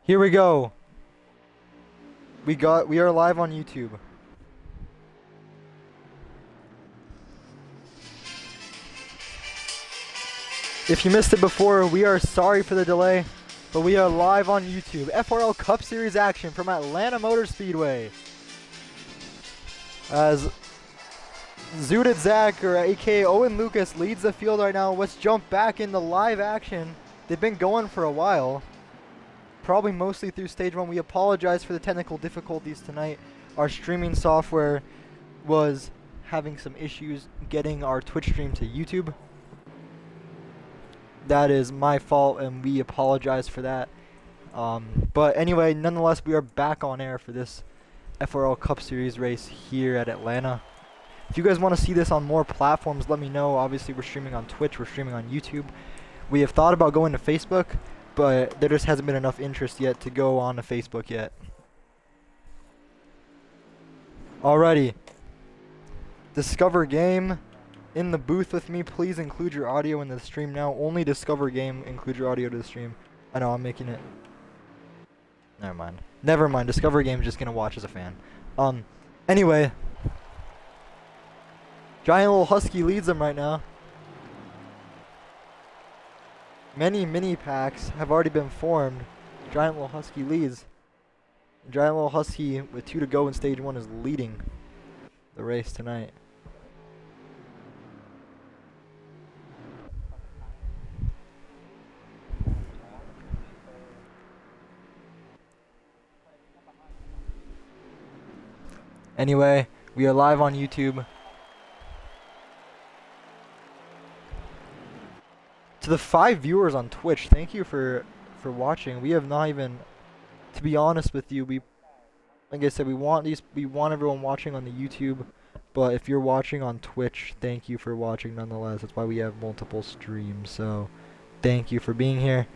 Here we go. We are live on YouTube. If you missed it before, we are sorry for the delay, but we are live on YouTube. FRL Cup Series action from Atlanta Motor Speedway. As Zooted Zach, or aka Owen Lucas, leads the field right now. Let's jump back into live action. They've been going for a while. Probably mostly through stage one. We apologize for the technical difficulties tonight. Our streaming software was having some issues getting our Twitch stream to YouTube. That is my fault, and we apologize for that. But anyway, nonetheless, we are back on air for this FRL Cup Series race here at Atlanta. If you guys want to see this on more platforms, let me know. Obviously, we're streaming on Twitch. We're streaming on YouTube. We have thought about going to Facebook, but there just hasn't been enough interest yet to go on to Facebook yet. Alrighty. Discover Game in the booth with me. Please include your audio in the stream now. Only Discover Game include your audio to the stream. I know I'm making it. Never mind. Never mind. Discover Game is just gonna watch as a fan. Anyway. Giant Little Husky leads them right now. Many mini packs have already been formed. Giant Little Husky leads. Giant Little Husky, with 2 to go in stage 1, is leading the race tonight. Anyway, we are live on YouTube. To the 5 viewers on Twitch, thank you for watching. We have not even, to be honest with you, like I said, we want everyone watching on the YouTube, but if you're watching on Twitch, thank you for watching nonetheless. That's why we have multiple streams. So, thank you for being here.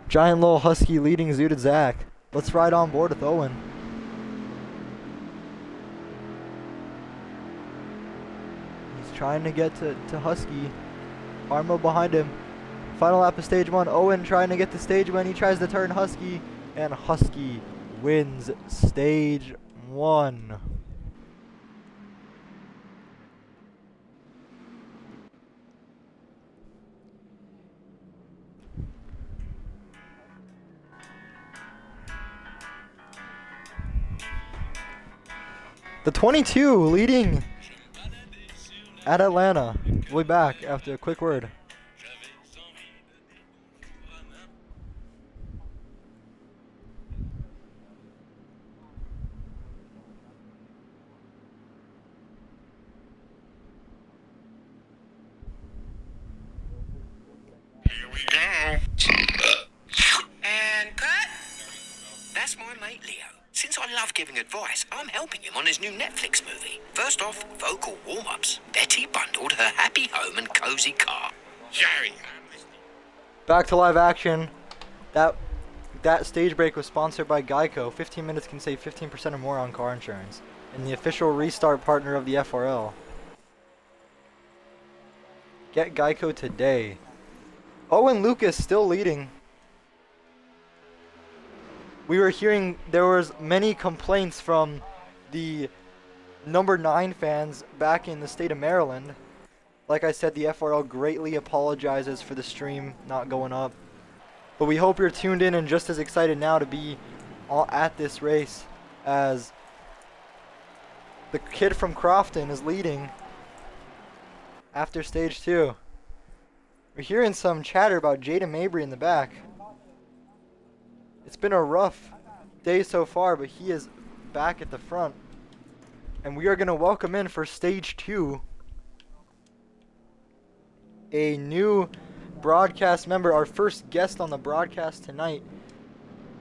Giant Little Husky leading Zooted Zach. Let's ride on board with Owen. He's trying to get to Husky. Armo behind him. Final lap of stage 1. Owen trying to get the stage win. He tries to turn Husky, and Husky wins stage 1. The 22 leading at Atlanta. We'll be back after a quick word. Here we go. And cut. That's my mate Leo. Since I love giving advice, I'm helping him on his new Netflix movie. First off, vocal warm-ups. Betty bundled her happy home and cozy car. Jerry. Back to live action. That stage break was sponsored by Geico. 15 minutes can save 15% or more on car insurance. And the official restart partner of the FRL. Get Geico today. Owen Lucas still leading. We were hearing there was many complaints from the number 9 fans back in the state of Maryland. Like I said, the FRL greatly apologizes for the stream not going up. But we hope you're tuned in and just as excited now to be at this race as the kid from Crofton is leading after stage 2. We're hearing some chatter about Jada Mabry in the back. It's been a rough day so far, but he is back at the front. And we are going to welcome in for stage 2 a new broadcast member, our first guest on the broadcast tonight.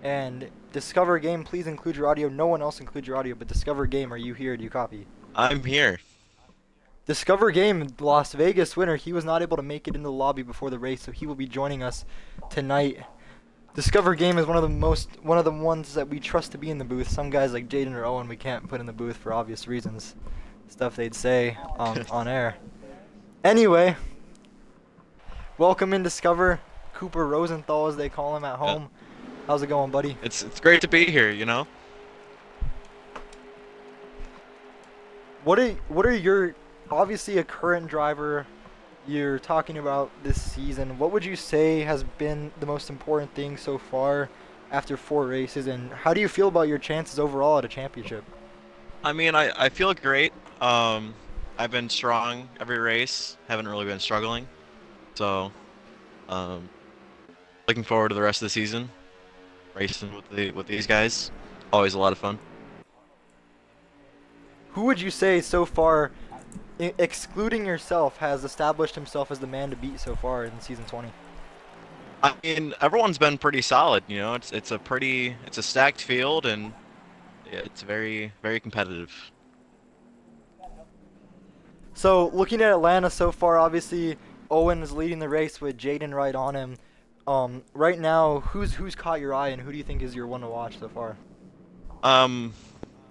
And Discover Game, please include your audio. No one else include your audio, but Discover Game, are you here? Do you copy? I'm here. Discover Game, Las Vegas winner. He was not able to make it into the lobby before the race, so he will be joining us tonight. Discover Game is one of the ones that we trust to be in the booth. Some guys like Jaden or Owen we can't put in the booth for obvious reasons. Stuff they'd say on air. Anyway, welcome in Discover. Cooper Rosenthal, as they call him at home. How's it going, buddy? It's great to be here, you know? What are your obviously a current driver you're talking about this season? What would you say has been the most important thing so far after 4 races, and how do you feel about your chances overall at a championship? I mean, I feel great. I've been strong every race. Haven't really been struggling. So, um, looking forward to the rest of the season. Racing with these guys. Always a lot of fun. Who would you say so far, excluding yourself, has established himself as the man to beat so far in season 20? I mean, everyone's been pretty solid, you know. It's a stacked field and it's very competitive. So looking at Atlanta so far, obviously Owen is leading the race with Jaden right on him. Right now, who's caught your eye, and who do you think is your one to watch so far? Um,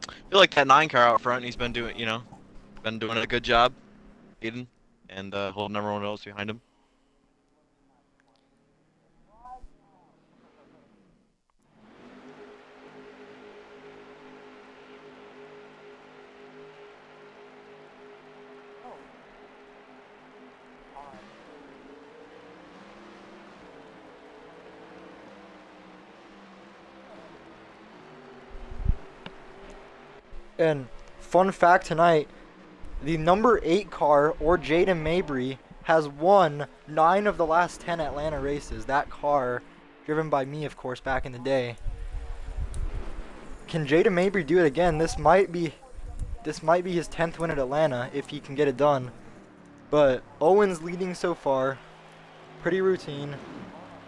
I feel like that 9 car out front, he's been doing, been doing a good job, Eden, and holding everyone else behind him. And fun fact tonight, the number 8 car, or Jaden Mabry, has won 9 of the last 10 Atlanta races. That car, driven by me, of course, back in the day. Can Jaden Mabry do it again? This might be his 10th win at Atlanta if he can get it done. But Owen's leading so far. Pretty routine.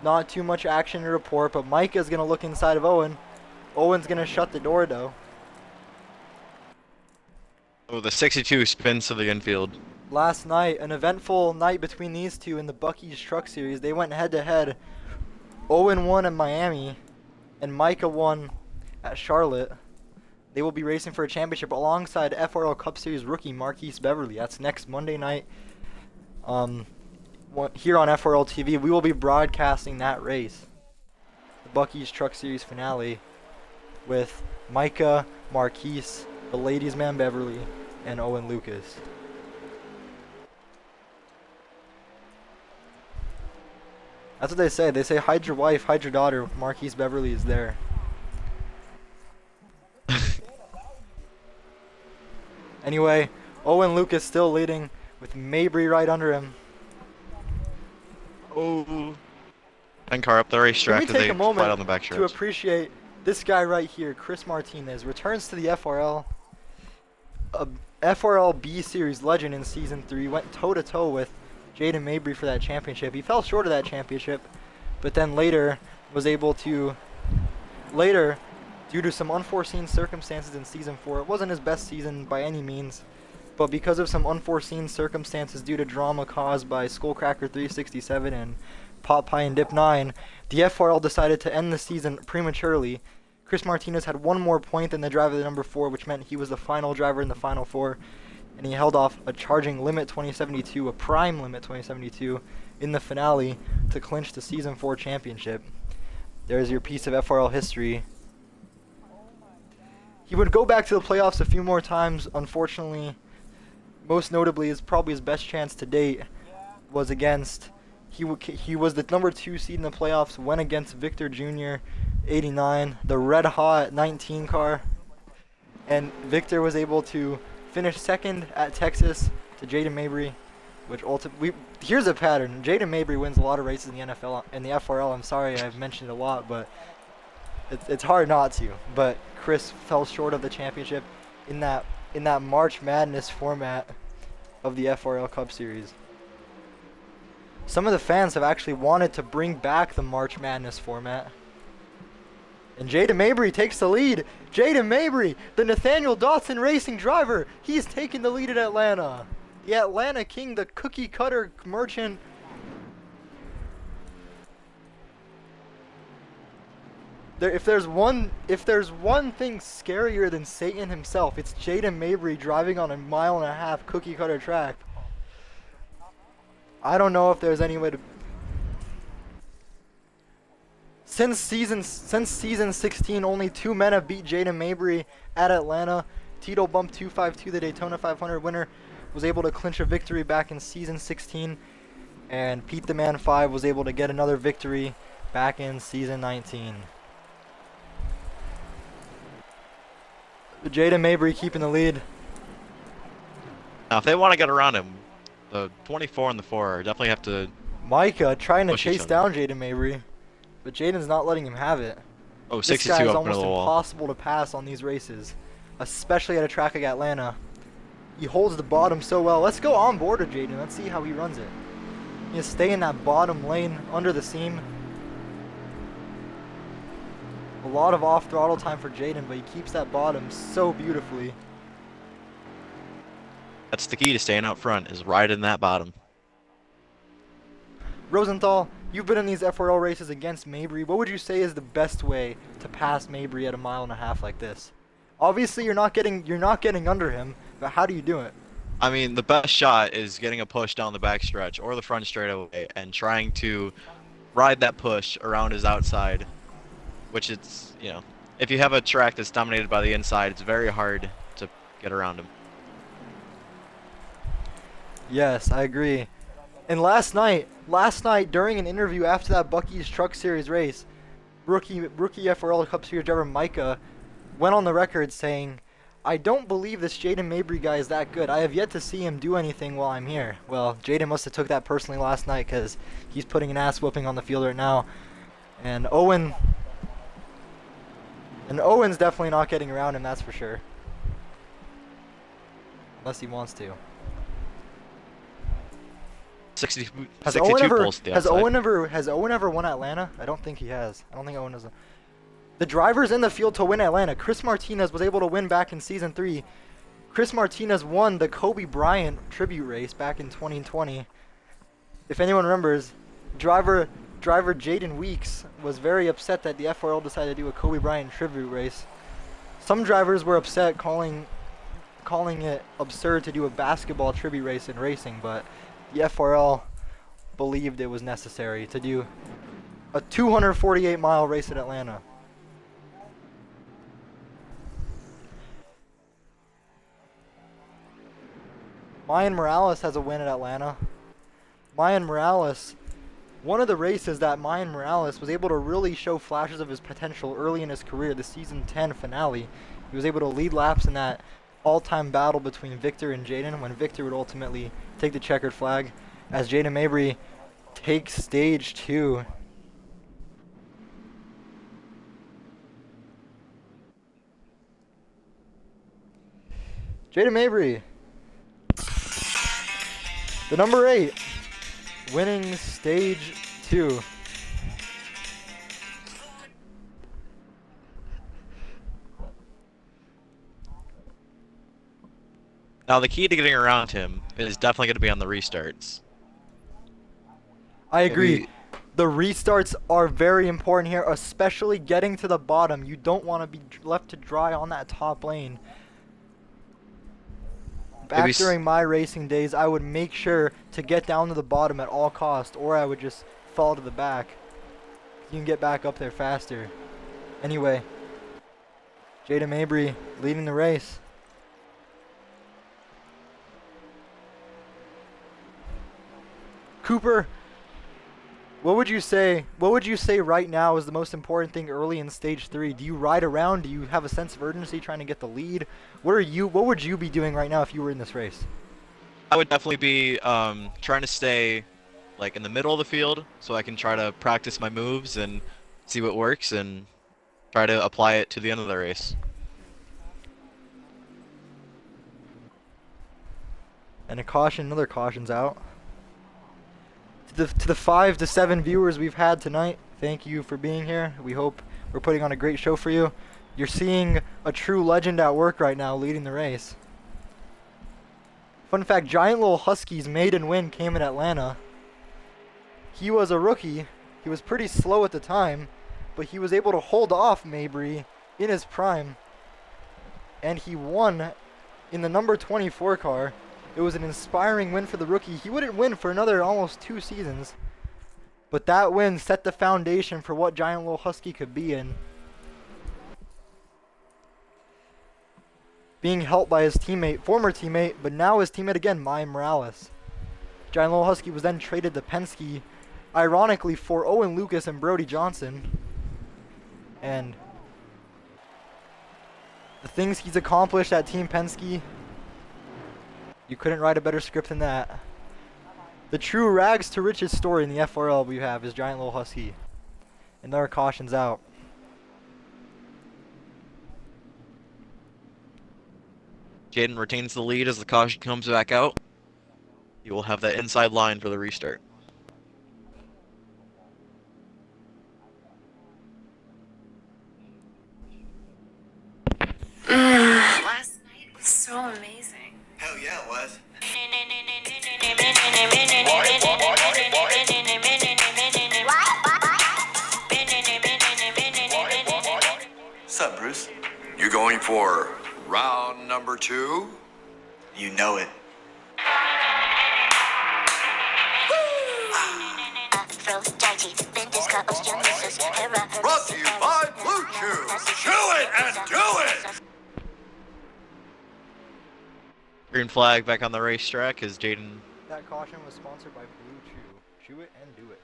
Not too much action to report, but Micah's going to look inside of Owen. Owen's going to shut the door, though. Oh, the 62 spins to the infield. Last night, an eventful night between these two in the Buc-ee's Truck Series. They went head-to-head. Owen won in Miami, and Micah won at Charlotte. They will be racing for a championship alongside FRL Cup Series rookie Marquise Beverly. That's next Monday night here on FRL TV. We will be broadcasting that race, the Buc-ee's Truck Series finale, with Micah, Marquise, the ladies' man Beverly, and Owen Lucas. That's what they say. They say hide your wife, hide your daughter. Marquise Beverly is there. Anyway, Owen Lucas still leading with Mabry right under him. Oh, 10 car up the racetrack. Can we take a moment on the back to appreciate this guy right here, Chris Martinez, returns to the FRL. A FRL B Series legend in Season 3, went toe-to-toe with Jaden Mabry for that championship. He fell short of that championship, but then later was able to, due to some unforeseen circumstances in Season 4, it wasn't his best season by any means, but because of some unforeseen circumstances due to drama caused by Skullcracker 367 and Pot Pie and Dip 9, the FRL decided to end the season prematurely. Chris Martinez had one more point than the driver of the number 4, which meant he was the final driver in the final 4, and he held off a charging Limit 2072, a prime Limit 2072, in the finale to clinch the Season 4 championship. There's your piece of FRL history. He would go back to the playoffs a few more times, unfortunately. Most notably, is probably his best chance to date was against, he was the number 2 seed in the playoffs, went against Victor Jr., 89, the red hot 19 car, and Victor was able to finish second at Texas to Jaden Mabry, which ultimately, here's a pattern. Jaden Mabry wins a lot of races in the NFL, in the FRL. I'm sorry I've mentioned it a lot, but it's hard not to. But Chris fell short of the championship in that March Madness format of the FRL Cup Series. Some of the fans have actually wanted to bring back the March Madness format. And Jaden Mabry takes the lead. Jaden Mabry, the Nathaniel Dotson Racing driver, he's taking the lead at Atlanta. The Atlanta King, the cookie cutter merchant. If there's one thing scarier than Satan himself, it's Jaden Mabry driving on a 1.5-mile cookie cutter track. I don't know if there's any way to. Since season 16, only 2 men have beat Jaden Mabry at Atlanta. Tito Bump 252, the Daytona 500 winner, was able to clinch a victory back in season 16, and Pete the Man 5 was able to get another victory back in season 19. Jaden Mabry keeping the lead. Now, if they want to get around him, the 24 and the 4 definitely have to. Micah trying to Push each chase other. down Jaden Mabry, but Jaden's not letting him have it. Oh, This 62 guy is up into almost the wall. impossible to pass on these races, especially at a track like Atlanta. He holds the bottom so well. Let's go on board with Jaden. Let's see how he runs it. He just stay in that bottom lane under the seam. A lot of off throttle time for Jaden, but he keeps that bottom so beautifully. That's the key to staying out front, is right in that bottom. Rosenthal, you've been in these FRL races against Mabry. What would you say is the best way to pass Mabry at a 1.5 miles like this? Obviously, you're not getting under him, but how do you do it? I mean, the best shot is getting a push down the backstretch or the front straightaway and trying to ride that push around his outside, which it's, you know, if you have a track that's dominated by the inside, it's very hard to get around him. Yes, I agree. And last night during an interview after that Buc-ee's Truck Series race, rookie FRL Cup Series driver Micah went on the record saying, "I don't believe this Jaden Mabry guy is that good. I have yet to see him do anything while I'm here." Well, Jaden must have took that personally last night, because he's putting an ass whooping on the field right now. And Owen's definitely not getting around him, that's for sure. Unless he wants to. 62 Has Owen ever pulls to the outside. has Owen ever won Atlanta? I don't think he has. I don't think Owen has. The drivers in the field to win Atlanta. Chris Martinez was able to win back in season 3. Chris Martinez won the Kobe Bryant tribute race back in 2020. If anyone remembers, driver Jaden Weeks was very upset that the FRL decided to do a Kobe Bryant tribute race. Some drivers were upset, calling it absurd to do a basketball tribute race in racing, but the FRL believed it was necessary to do a 248-mile race at Atlanta. Mayan Morales has a win at Atlanta. Mayan Morales, one of the races that Mayan Morales was able to really show flashes of his potential early in his career, the season 10 finale. He was able to lead laps in that all-time battle between Victor and Jaden, when Victor would ultimately take the checkered flag, as Jaden Mabry takes stage 2. Jaden Mabry, the number 8, winning stage 2. Now, the key to getting around him is definitely going to be on the restarts. I agree. The restarts are very important here, especially getting to the bottom. You don't want to be left to dry on that top lane. Back during my racing days, I would make sure to get down to the bottom at all costs, or I would just fall to the back. You can get back up there faster. Anyway, Jaden Mabry leading the race. Cooper, what would you say right now is the most important thing early in stage 3? Do you ride around? Do you have a sense of urgency trying to get the lead? What would you be doing right now if you were in this race? I would definitely be trying to stay like in the middle of the field, so I can try to practice my moves and see what works and try to apply it to the end of the race. And another caution's out. To the 5 to 7 viewers we've had tonight, thank you for being here. We hope we're putting on a great show for you. You're seeing a true legend at work right now leading the race. Fun fact, Giant Little Husky's maiden win came in Atlanta. He was a rookie. He was pretty slow at the time, but he was able to hold off Mabry in his prime. And he won in the number 24 car. It was an inspiring win for the rookie. He wouldn't win for another almost 2 seasons. But that win set the foundation for what Giant Little Husky could be in. Being helped by his teammate, former teammate, but now his teammate again, Maya Morales. Giant Little Husky was then traded to Penske, ironically for Owen Lucas and Brody Johnson. And the things he's accomplished at Team Penske, you couldn't write a better script than that. The true rags to riches story in the FRL we have is Giant Little Husky. And there are cautions out. Jaden retains the lead as the caution comes back out. He will have that inside line for the restart. Last night was so amazing. Hell yeah, it was. Sup, Bruce? You going for round number 2? You know it. Brought to you by Blue Chew. Chew it and do it! Green flag back on the racetrack as Jaden. That caution was sponsored by Blue Chew. Chew it and do it.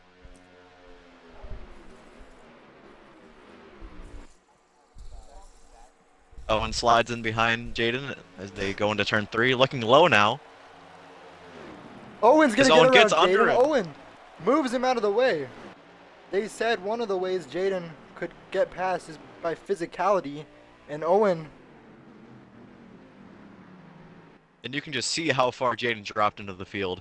Owen slides in behind Jaden as they go into turn 3, looking low now. Owen's gonna As get Owen around gets under Jaden. him. Owen moves him out of the way. They said one of the ways Jaden could get past is by physicality, and Owen. And you can just see how far Jaden dropped into the field.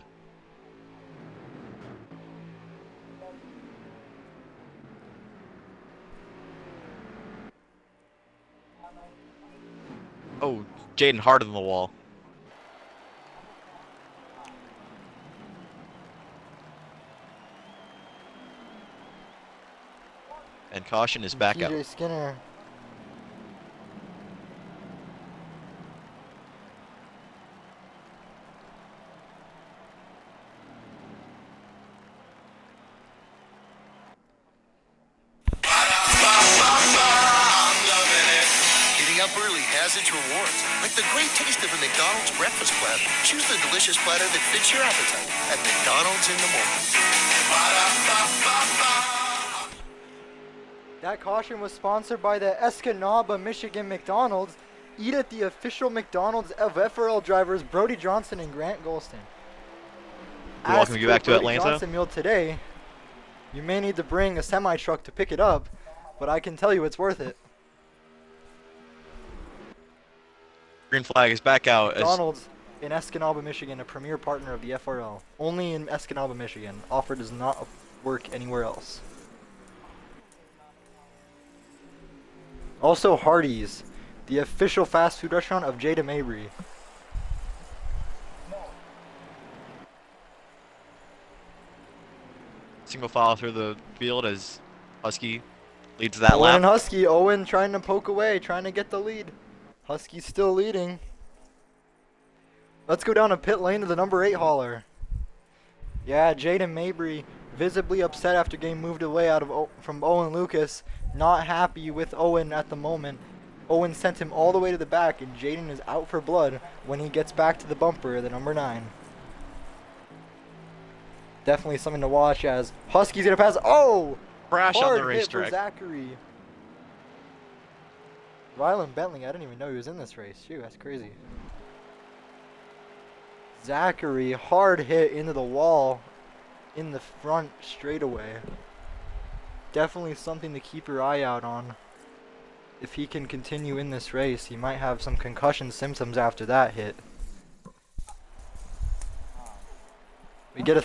Oh, Jaden hard on the wall. And caution is back out. TJ Skinner. Getting up early has its rewards, like the great taste of a McDonald's breakfast platter. Choose the delicious platter that fits your appetite at McDonald's in the morning. That caution was sponsored by the Escanaba, Michigan McDonald's. Eat at the official McDonald's of FRL drivers Brody Johnson and Grant Golston. We welcome Ask you for back to Brody Atlanta. Johnson meal today. You may need to bring a semi-truck to pick it up, but I can tell you it's worth it. Green flag is back out as McDonald's in Escanaba, Michigan, a premier partner of the FRL. Only in Escanaba, Michigan. Offer does not work anywhere else. Also Hardee's, the official fast food restaurant of Jada Mabry. single file through the field as Husky leads that Owen lap. and Husky, Owen trying to poke away, trying to get the lead. Husky's still leading. Let's go down to pit lane to the number 8 hauler. Yeah, Jaden Mabry visibly upset after getting moved away from Owen Lucas. Not happy with Owen at the moment. Owen sent him all the way to the back, and Jaden is out for blood when he gets back to the bumper, the number 9. Definitely something to watch as Husky's gonna pass. Oh! Crash on Hard the hit for racetrack. Zachary. Rylan Bentley, I didn't even know he was in this race. Shoot, that's crazy. Zachary, hard hit into the wall in the front straightaway. Definitely something to keep your eye out on. If he can continue in this race, he might have some concussion symptoms after that hit. We get a...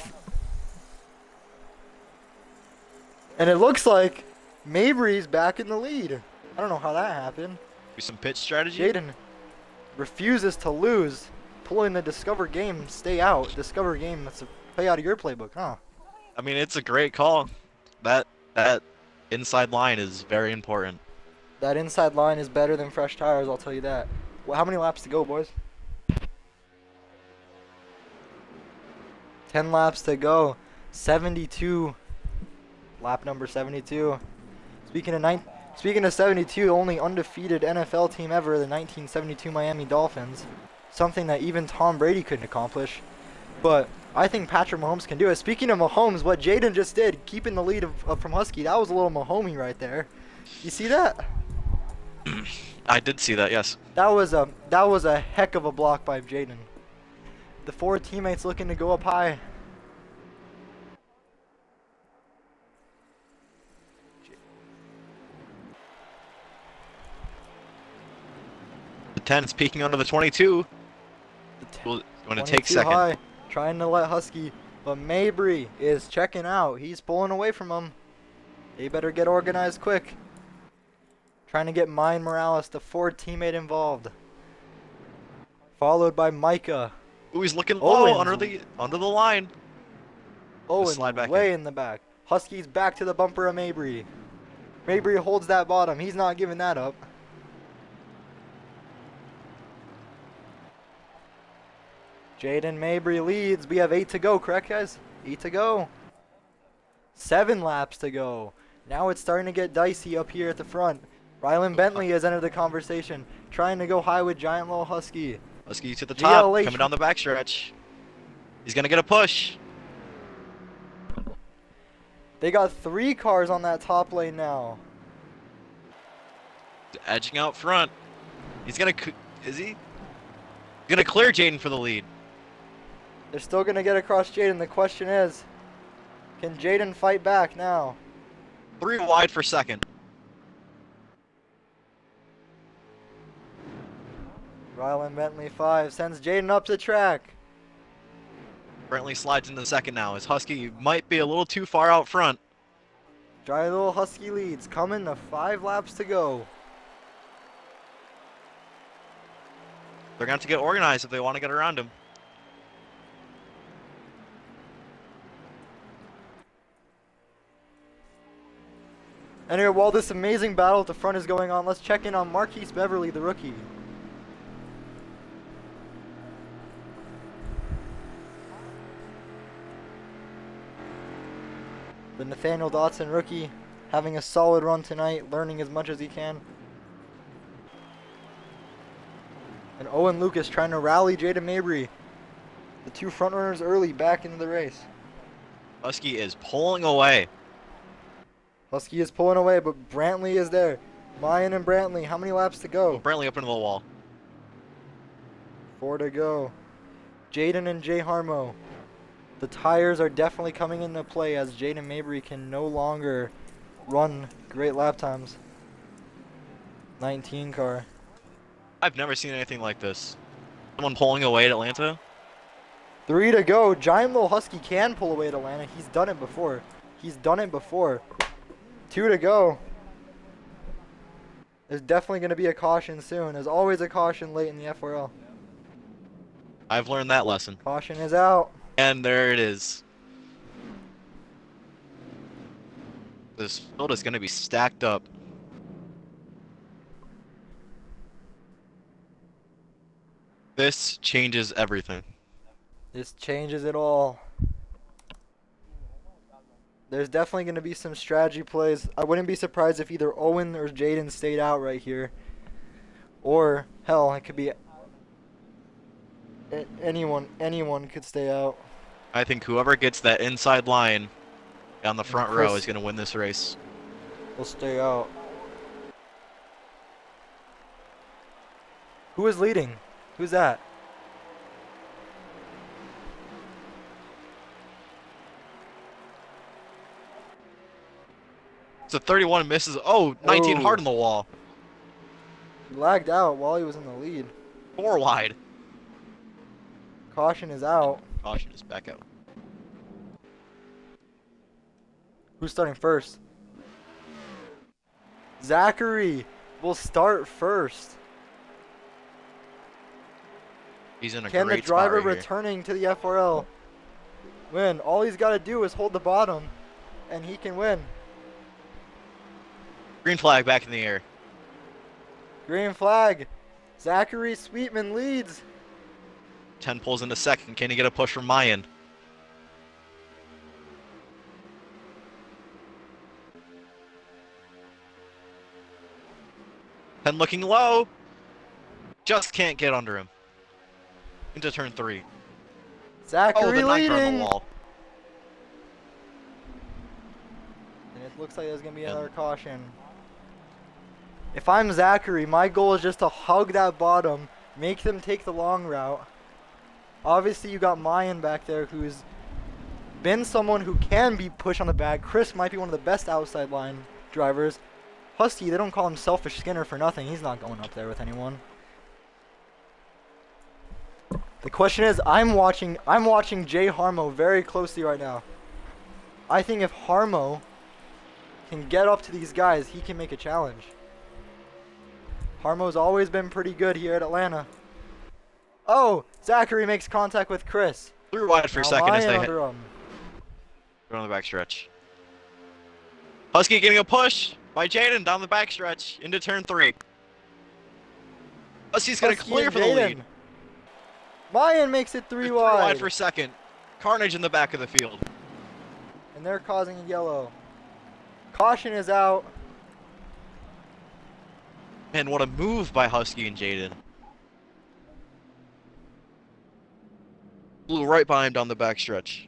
and it looks like Mabry's back in the lead. I don't know how that happened. Do some pitch strategy. Jaden refuses to lose, pulling the Discover game, stay out. Discover game, that's a play out of your playbook, huh? I mean, it's a great call. That inside line is very important. That inside line is better than fresh tires, I'll tell you that. Well, how many laps to go, boys? 10 laps to go. 72 Lap number 72. Speaking of 72, only undefeated NFL team ever, the 1972 Miami Dolphins. Something that even Tom Brady couldn't accomplish. But I think Patrick Mahomes can do it. Speaking of Mahomes, what Jaden just did, keeping the lead from Husky, that was a little Mahomey right there. You see that? I did see that, yes. That was a heck of a block by Jaden. The 4 teammates looking to go up high. The 10 is peeking onto the 22. Going to take 22 second. high, trying to let Husky, but Mabry is checking out. He's pulling away from him. They better get organized quick. Trying to get Mine Morales, the 4th teammate, involved. Followed by Micah. Ooh, he's looking low Owens. under the line. Owens slide back way in. in the back. Husky's back to the bumper of Mabry. Mabry holds that bottom. He's not giving that up. Jaden Mabry leads. We have 8 to go, correct, guys? 8 to go. 7 laps to go. Now it's starting to get dicey up here at the front. Rylan Bentley has entered the conversation, trying to go high with Giant Little Husky. Husky to the top, GLH. coming down the backstretch. He's going to get a push. They got 3 cars on that top lane now. Edging out front. He's going to... Is he? He's going to clear Jaden for the lead. They're still going to get across Jaden. The question is, can Jaden fight back now? 3 wide for second. Rylan Bentley 5 sends Jaden up the track. Brantley slides into second now. His Husky might be a little too far out front. Dry Little Husky leads, coming to 5 laps to go. They're going to have to get organized if they want to get around him. Anyway, while this amazing battle at the front is going on, let's check in on Marquise Beverly, the rookie. The Nathaniel Dotson rookie having a solid run tonight, learning as much as he can. And Owen Lucas trying to rally Jaden Mabry. The 2 front runners early back into the race. Husky is pulling away. Husky is pulling away, but Brantley is there. Mayan and Brantley, how many laps to go? Brantley up into the wall. 4 to go. Jaden and Jay Harmo. The tires are definitely coming into play as Jaden Mabry can no longer run great lap times. 19 car. I've never seen anything like this. Someone pulling away at Atlanta. 3 to go. Giant Little Husky can pull away at Atlanta. He's done it before. 2 to go. There's definitely going to be a caution soon. There's always a caution late in the FRL. I've learned that lesson. Caution is out. And there it is. This field is going to be stacked up. This changes everything. This changes it all. There's definitely going to be some strategy plays. I wouldn't be surprised if either Owen or Jaden stayed out right here. Or, hell, it could be anyone could stay out. I think whoever gets that inside line on the front row Chris is going to win this race. will stay out. Who is leading? Who's that? So 31 misses. Oh, 19 Oh. hard on the wall. He lagged out while he was in the lead. 4 wide. Caution is out. Caution is back out. Who's starting first? Zachary will start first. He's in a Can the great spot driver right here. returning to the FRL win? All he's got to do is hold the bottom, and he can win. Green flag back in the air. Green flag. Zachary Sweetman leads. 10 pulls into second. Can he get a push from Mayan? 10 looking low. Just can't get under him. Into turn 3. Zachary the nitro on leading. the wall. And it looks like there's going to be another caution. If I'm Zachary, my goal is just to hug that bottom, make them take the long route. Obviously, you got Mayan back there who's been someone who can be pushed on the back. Chris might be one of the best outside line drivers. Husky, they don't call him Selfish Skinner for nothing. He's not going up there with anyone. The question is, I'm watching Jay Harmo very closely right now. I think if Harmo can get up to these guys, he can make a challenge. Harmo's always been pretty good here at Atlanta. Oh, Zachary makes contact with Chris. Through wide for a Now second as Mayan they under him. go on the backstretch. Husky getting a push by Jaden down the backstretch into turn 3. Husky's gonna Husky clear and for the lead. Jaden. Mayan makes it 3 Through wide. wide for second. Carnage in the back of the field. And they're causing a yellow. Caution is out. Man, what a move by Husky and Jaden. Flew right by him down the backstretch.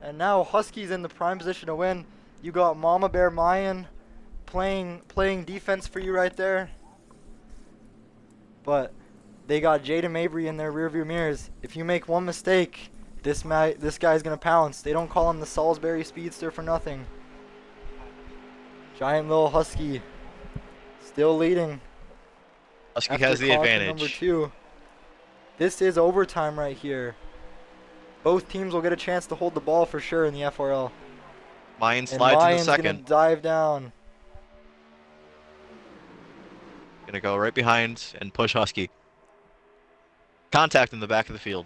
And now Husky's in the prime position to win. You got Mama Bear Mayan playing defense for you right there. But they got Jaden Mabry in their rearview mirrors. If you make one mistake, this guy's gonna pounce. They don't call him the Salisbury Speedster for nothing. Giant Little Husky still leading. Husky After has the caution advantage. Number 2. This is overtime right here. Both teams will get a chance to hold the ball for sure in the FRL. Mayan And slides Mayan's into gonna second. dive down. Gonna go right behind and push Husky. Contact in the back of the field.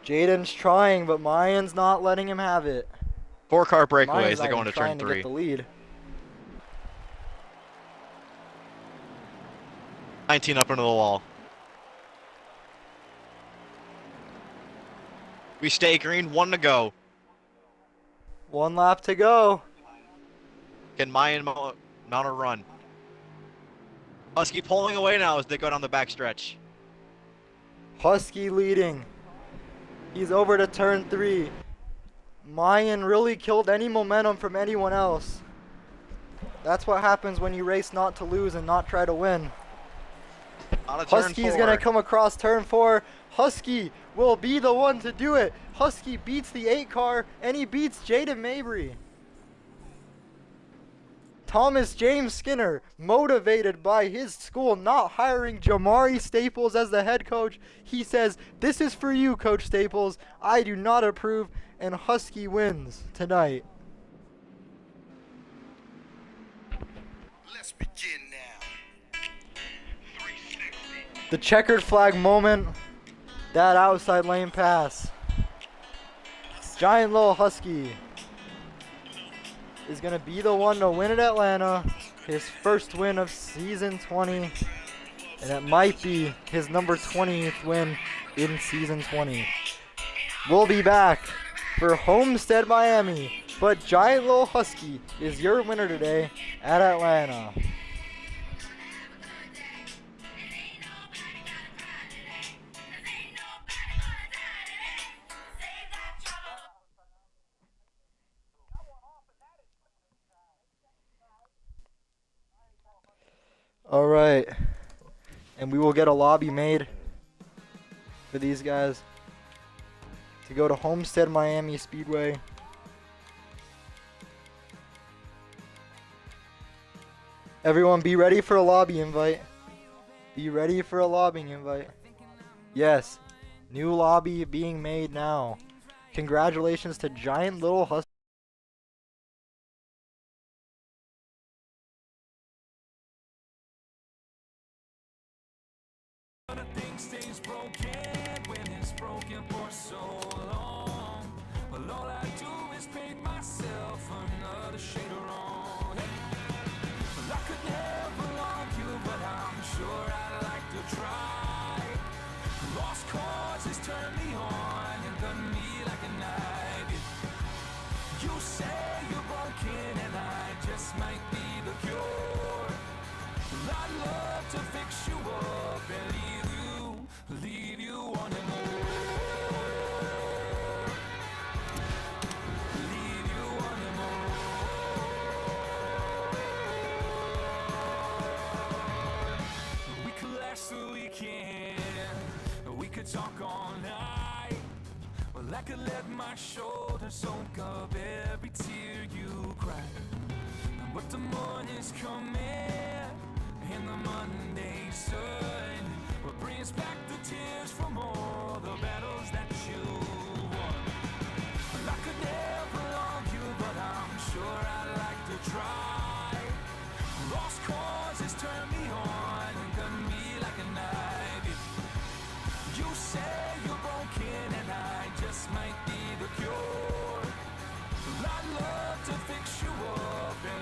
Jaden's trying, but Mayan's not letting him have it. 4-car breakaways. Mayan's They not go even into trying turn to 3. get the lead. 19 up into the wall. We stay green. 1 to go. 1 lap to go. Can Mayan mount a run? Husky pulling away now as they go down the backstretch. Husky leading. He's over to turn 3. Mayan really killed any momentum from anyone else. That's what happens when you race not to lose and not try to win. On a turn Husky's 4. gonna come across turn 4. Husky will be the one to do it. Husky beats the 8 car and he beats Jaden Mabry. Thomas James Skinner, motivated by his school not hiring Jamari Staples as the head coach, he says, "This is for you, Coach Staples. I do not approve," and Husky wins tonight. Let's begin now. The checkered flag moment, that outside lane pass. Giant Little Husky is going to be the one to win at Atlanta, his first win of season 20, and it might be his number 20th win in season 20. We'll be back for Homestead Miami, but Giant Little Husky is your winner today at Atlanta. All right, and we will get a lobby made for these guys to go to Homestead Miami Speedway. Everyone be ready for a lobby invite. Be ready for a lobbying invite. Yes, new lobby being made now. Congratulations to Giant Little Husky. Stays broken when it's broken for so long. Well, all I do is paint myself another shade of wrong. Well, I could never love you, but I'm sure I'd like to try. Lost causes turn me on and cut me like a knife. could let my shoulders soak up every tear you cry. But the morning's coming and the Monday's sun will bring us back the tears from all the battles that you won. Well, I could never love you, but I'm sure I'd like to try. Lost causes turn me on and cut me like a knife. You say you're broken and I just might be the cure. Well, I'd love to fix you up and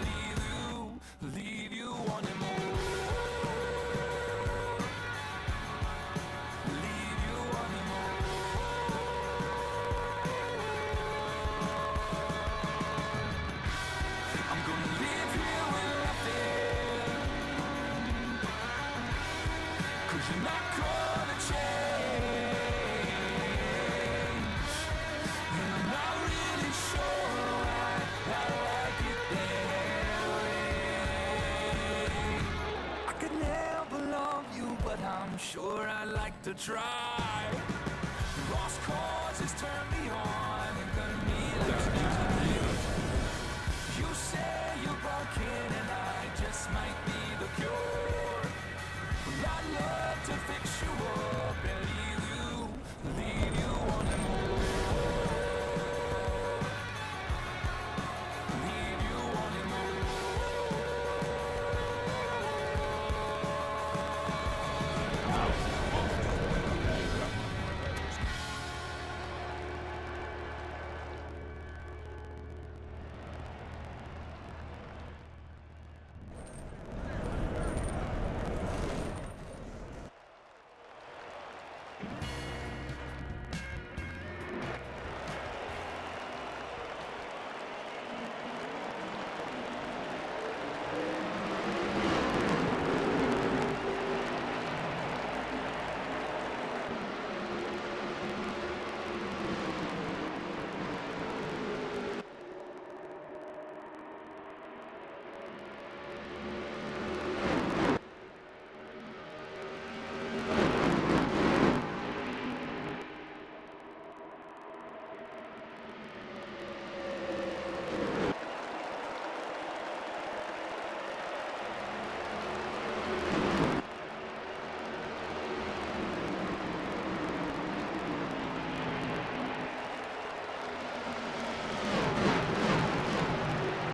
leave you wanting more. Leave you wanting more. I'm gonna leave here with nothing, 'cause you're not gonna change. And I'm not really sure I like it that way. I could never love you, but I'm sure I'd like to try.